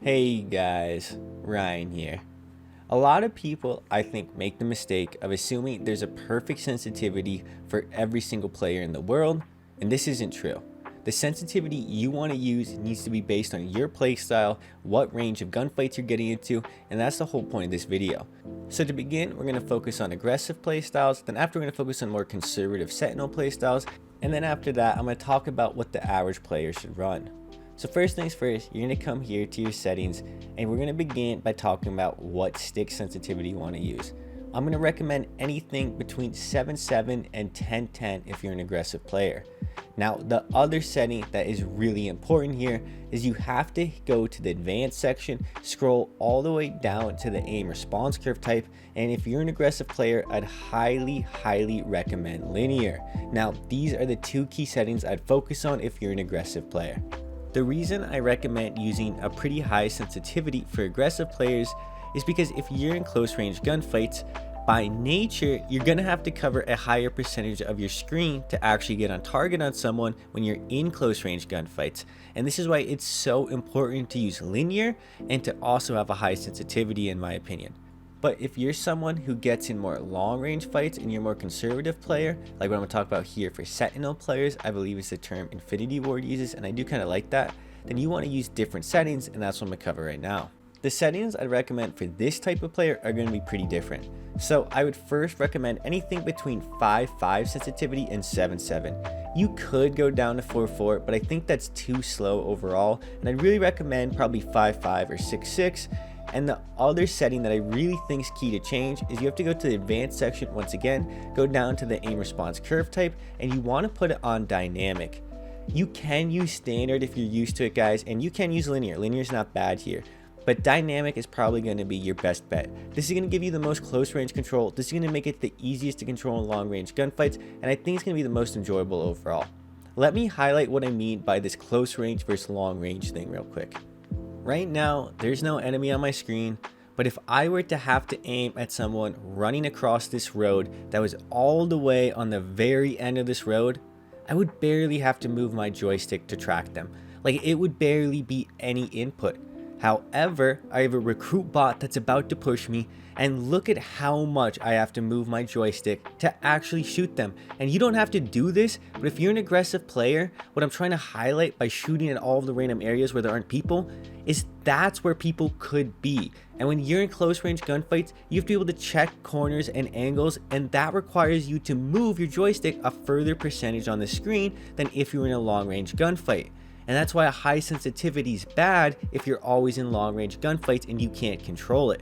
Hey guys, Ryan here. A lot of people, I think, make the mistake of assuming there's a perfect sensitivity for every single player in the world, and this isn't true. The sensitivity you want to use needs to be based on your playstyle, what range of gunfights you're getting into, and that's the whole point of this video. So to begin, we're going to focus on aggressive playstyles, then after we're going to focus on more conservative Sentinel playstyles, and then after that, I'm going to talk about what the average player should run. So first things first, you're going to come here to your settings, and we're going to begin by talking about what stick sensitivity you want to use. I'm going to recommend anything between 7.7 and 10.10 if you're an aggressive player. Now, the other setting that is really important here is you have to go to the advanced section, scroll all the way down to the aim response curve type, and if you're an aggressive player, I'd highly recommend linear. Now, these are the two key settings I'd focus on if you're an aggressive player. The reason I recommend using a pretty high sensitivity for aggressive players is because if you're in close range gunfights, by nature, you're going to have to cover a higher percentage of your screen to actually get on target on someone when you're in close range gunfights. And this is why it's so important to use linear and to also have a high sensitivity in my opinion. But if you're someone who gets in more long range fights and you're a more conservative player, like what I'm going to talk about here for Sentinel players, I believe is the term Infinity Ward uses, and I do kind of like that, then you want to use different settings, and that's what I'm going to cover right now. The settings I'd recommend for this type of player are going to be pretty different. So I would first recommend anything between 5.5 sensitivity and 7.7. You could go down to 4.4, but I think that's too slow overall, and I'd really recommend probably 5.5 or 6.6. And the other setting that I really think is key to change is you have to go to the advanced section once again, go down to the aim response curve type, and you want to put it on dynamic. You can use standard if you're used to it, guys, and you can use linear. Linear is not bad here, but dynamic is probably going to be your best bet. This is going to give you the most close range control. This is going to make it the easiest to control in long range gunfights, and I think it's going to be the most enjoyable overall. Let me highlight what I mean by this close range versus long range thing real quick. Right now, there's no enemy on my screen, but if I were to have to aim at someone running across this road that was all the way on the very end of this road, I would barely have to move my joystick to track them. Like, it would barely be any input. However, I have a recruit bot that's about to push me, and look at how much I have to move my joystick to actually shoot them. And you don't have to do this, but if you're an aggressive player, what I'm trying to highlight by shooting at all of the random areas where there aren't people is that's where people could be. And when you're in close range gunfights, you have to be able to check corners and angles, and that requires you to move your joystick a further percentage on the screen than if you were in a long range gunfight. And that's why a high sensitivity is bad if you're always in long range gunfights and you can't control it.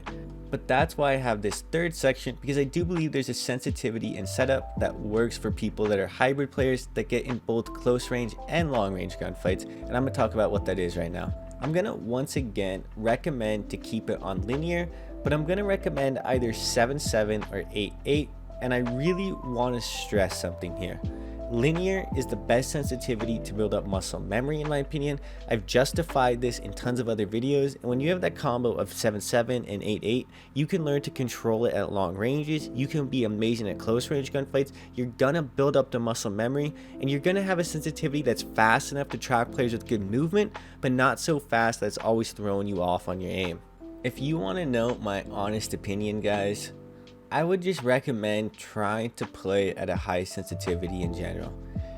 But that's why I have this third section, because I do believe there's a sensitivity and setup that works for people that are hybrid players that get in both close range and long range gunfights, and I'm going to talk about what that is right now. I'm going to once again recommend to keep it on linear, but I'm going to recommend either 7.7 or 8.8, and I really want to stress something here. Linear is the best sensitivity to build up muscle memory in my opinion. I've justified this in tons of other videos, and when you have that combo of 7.7 and 8.8, you can learn to control it at long ranges. You can be amazing at close range gunfights. You're gonna build up the muscle memory, and you're gonna have a sensitivity that's fast enough to track players with good movement, but not so fast that it's always throwing you off on your aim. If you want to know my honest opinion, guys, I would just recommend trying to play at a high sensitivity in general.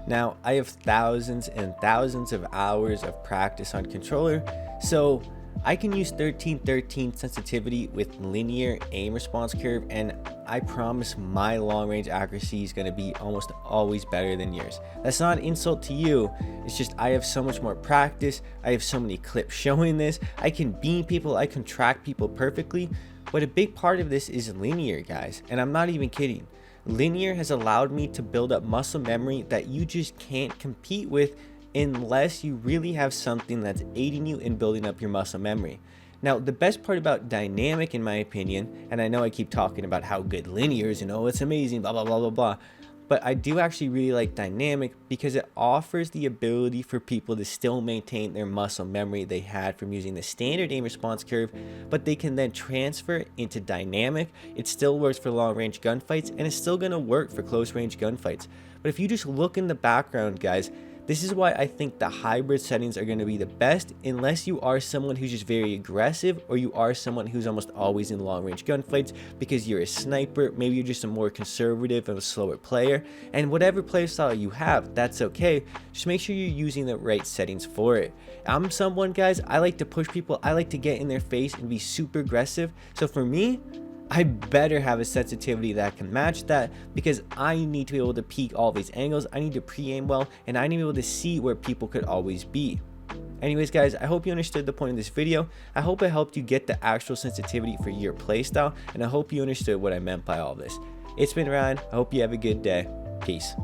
Now, I have thousands and thousands of hours of practice on controller, so I can use 13.13 sensitivity with linear aim response curve, and I promise my long range accuracy is going to be almost always better than yours. That's not an insult to you, it's just I have so much more practice, I have so many clips showing this, I can beam people, I can track people perfectly. But a big part of this is linear, guys, and I'm not even kidding. Linear has allowed me to build up muscle memory that you just can't compete with unless you really have something that's aiding you in building up your muscle memory. Now, the best part about dynamic, in my opinion, and I know I keep talking about how good linear is, it's amazing, blah, blah, blah, blah, blah. But I do actually really like dynamic because it offers the ability for people to still maintain their muscle memory they had from using the standard aim response curve, but they can then transfer into dynamic. It still works for long range gunfights, and it's still going to work for close range gunfights. But if you just look in the background, guys, This is why I think the hybrid settings are going to be the best, unless you are someone who's just very aggressive, or you are someone who's almost always in long range gunfights because you're a sniper. Maybe you're just a more conservative and a slower player, and whatever playstyle you have, that's okay. Just make sure you're using the right settings for it. I'm someone, guys, I like to push people, I like to get in their face and be super aggressive. So for me, I better have a sensitivity that can match that, because I need to be able to peek all these angles, I need to pre-aim well, and I need to be able to see where people could always be. Anyways, guys, I hope you understood the point of this video. I hope it helped you get the actual sensitivity for your playstyle, and I hope you understood what I meant by all this. It's been Ryan. I hope you have a good day. Peace.